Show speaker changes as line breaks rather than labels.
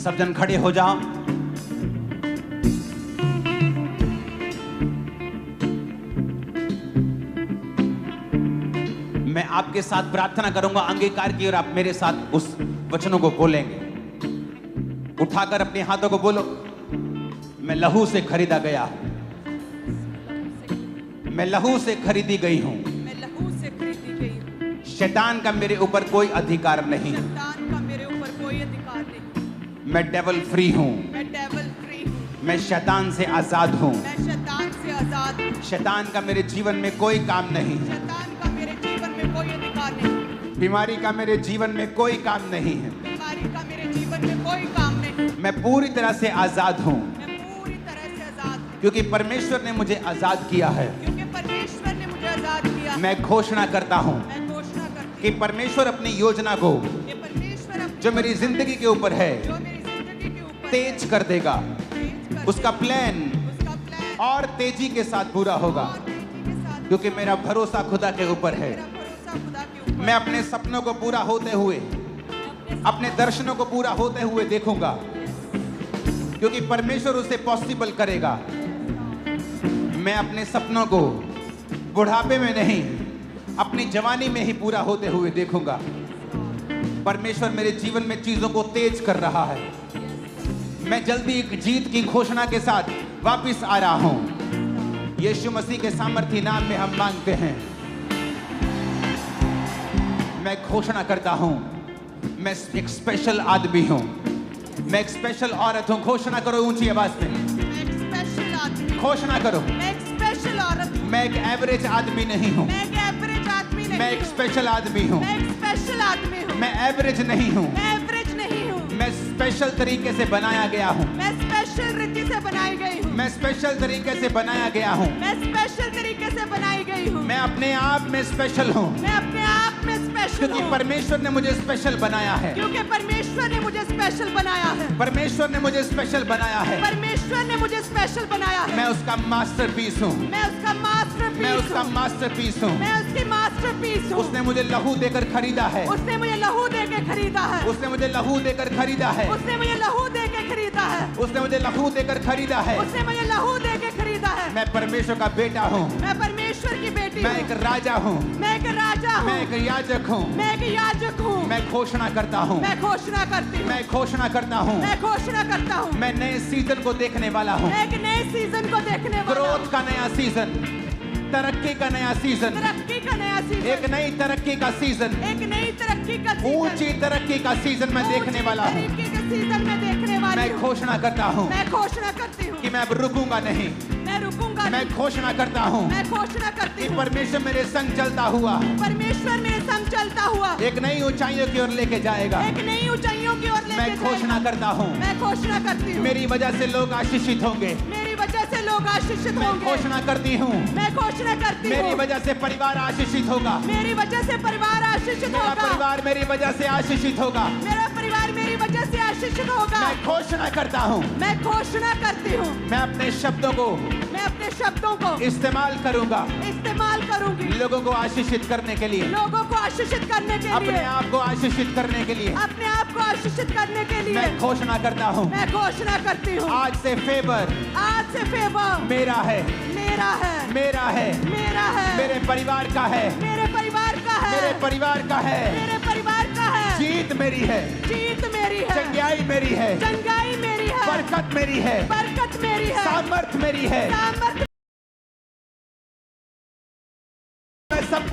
सब जन खड़े हो जाओ। मैं आपके साथ प्रार्थना करूंगा अंगीकार की, और आप मेरे साथ उस वचनों को बोलेंगे। उठाकर अपने हाथों को बोलो, मैं लहू से खरीदा गया हूं, मैं लहू से खरीदी गई हूं,
मैं लहू से खरीदी गई हूँ।
शैतान का मेरे ऊपर कोई अधिकार नहीं,
शैतान का मेरे ऊपर कोई अधिकार नहीं।
मैं डेविल फ्री हूं,
मैं डेविल फ्री हूँ।
मैं शैतान से आजाद हूं,
मैं शैतान से आजाद हूँ।
शैतान का मेरे जीवन में कोई काम नहीं,
शैतान का मेरे जीवन में कोई अधिकार नहीं।
बीमारी का मेरे जीवन में कोई काम नहीं है।
बीमारी का मेरे जीवन में कोई काम नहीं।
मैं पूरी तरह से आजाद हूं,
मैं पूरी तरह से आजाद हूँ,
क्योंकि परमेश्वर ने मुझे आजाद किया है।
क्योंकि परमेश्वर ने मुझे आजाद किया।
मैं घोषणा करता हूं
मैं घोषणा करती
कि परमेश्वर अपनी योजना को
हूँ कि परमेश्वर अपनी
जो मेरी जिंदगी के ऊपर है
जो मेरी जिंदगी के ऊपर
तेज कर देगा।
तेज कर
उसका प्लान
उसका प्लान
और तेजी के साथ पूरा होगा,
और तेजी के साथ,
क्योंकि मेरा भरोसा खुदा के ऊपर है।
मेरा भरोसा खुदा के ऊपर।
मैं अपने सपनों को पूरा होते हुए, अपने दर्शनों को पूरा होते हुए देखूंगा, क्योंकि परमेश्वर उसे पॉसिबल करेगा। मैं अपने सपनों को बुढ़ापे में नहीं, अपनी जवानी में ही पूरा होते हुए देखूंगा। परमेश्वर मेरे जीवन में चीजों को तेज कर रहा है। मैं जल्दी एक जीत की घोषणा के साथ वापस आ रहा हूं। यीशु मसीह के सामर्थी नाम में हम मांगते हैं। मैं घोषणा करता हूं, मैं एक स्पेशल आदमी हूं, मैं एक स्पेशल औरत हूं। घोषणा करो ऊंची आवाज में,
मैं एक स्पेशल आदमी हूँ।
घोषणा करो।
मैं एक स्पेशल औरत हूँ।
मैं एक एवरेज आदमी नहीं हूं,
मैं एक एवरेज आदमी नहीं
मैं एक
हूँ।
स्पेशल आदमी हूं।
मैं एक स्पेशल आदमी हूँ।
मैं एवरेज नहीं हूं,
मैं एवरेज नहीं हूँ।
मैं स्पेशल तरीके से बनाया गया हूं,
मैं स्पेशल रीति से बनाई गई हूँ।
मैं स्पेशल तरीके से बनाया गया हूं।
मैं स्पेशल तरीके से बनाई गई हूँ।
मैं अपने आप में स्पेशल हूं,
मैं अपने आप में स्पेशल
क्योंकि
हूँ,
परमेश्वर ने मुझे स्पेशल बनाया है।
क्योंकि परमेश्वर ने मुझे स्पेशल बनाया है।
परमेश्वर ने मुझे स्पेशल बनाया है।
परमेश्वर ने मुझे स्पेशल बनाया है।
मैं उसका मास्टरपीस हूं,
मैं उसका मास्टरपीस
मैं उसका
हूँ।
मास्टरपीस हूं।
मैं उसकी मास्टरपीस हूँ।
उसने मुझे लहू देकर खरीदा है,
उसने मुझे लहू दे के खरीदा है।
उसने मुझे लहू देकर खरीदा है,
उसने मुझे लहू दे के खरीदा है।
उसने मुझे लहू देकर खरीदा है।
उसने मुझे लहू दे के खरीदा है।
मैं परमेश्वर का बेटा हूं,
मैं परमेश्वर की बेटी
मैं
हूँ।
एक राजा हूं,
मैं एक राजा हूँ।
मैं एक याजक हूं।
मैं एक याजक हूँ।
मैं घोषणा करता हूं,
मैं घोषणा करती हूँ।
मैं घोषणा करता हूं,
मैं घोषणा करता हूँ।
मैं नए सीजन को देखने वाला हूं।
मैं एक नए सीजन को देखने वाला हूँ।
ग्रोथ का नया सीजन, तरक्की का नया सीजन,
तरक्की का नया सीजन।
एक नई तरक्की का सीजन,
एक नई तरक्की का सीजन।
ऊंची तरक्की का सीजन मैं देखने वाला हूं।
ऊंची तरक्की का सीजन मैं देखने वाली
मैं
हूँ।
घोषणा करता हूं
मैं घोषणा करती हूँ
कि मैं अब रुकूंगा नहीं।
मैं रुकूंगा
मैं
नहीं।
घोषणा करता हूं
मैं घोषणा करती
कि
हूँ
परमेश्वर मेरे संग चलता हुआ
परमेश्वर मेरे संग चलता हुआ
एक नई ऊंचाइयों की ओर लेके जाएगा।
एक नई ऊंचाइयों की ओर लेके
मैं
जाएगा।
घोषणा करता हूं,
मैं घोषणा करती हूँ
मेरी वजह से लोग आशीषित होंगे।
मेरी वजह से लोग आशीषित
मैं
होंगे।
घोषणा करती हूं,
मैं घोषणा करती
मेरी
हूँ
वजह से परिवार आशीषित होगा।
मेरी वजह से परिवार आशीषित
मेरा
होगा।
परिवार मेरी वजह से आशीषित होगा।
मेरा परिवार मेरी वजह से आशीषित होगा।
मैं घोषणा करता हूं,
मैं घोषणा करती हूँ
मैं अपने शब्दों को
मैं अपने शब्दों को
इस्तेमाल करूंगा
इस्तेमाल करूंगी
लोगों को आशीषित करने के लिए,
लोगों को आशीषित करने के
अपने
लिए
आप को आशीषित करने के लिए।
अपने आप को आशीषित करने के लिए
मैं घोषणा करता हूं,
मैं घोषणा करती हूँ
आज से फेवर
आज से फेवर
मेरा है,
मेरा है
मेरा है,
मेरा है
मेरे परिवार का है,
मेरे परिवार का है
मेरे परिवार का है।
मेरे परिवार का है
जीत मेरी है,
जीत मेरी है
चंगाई मेरी है,
चंगाई मेरी है
बरकत मेरी है,
बरकत मेरी है
सामर्थ मेरी है।
सामर्थ
मैं सब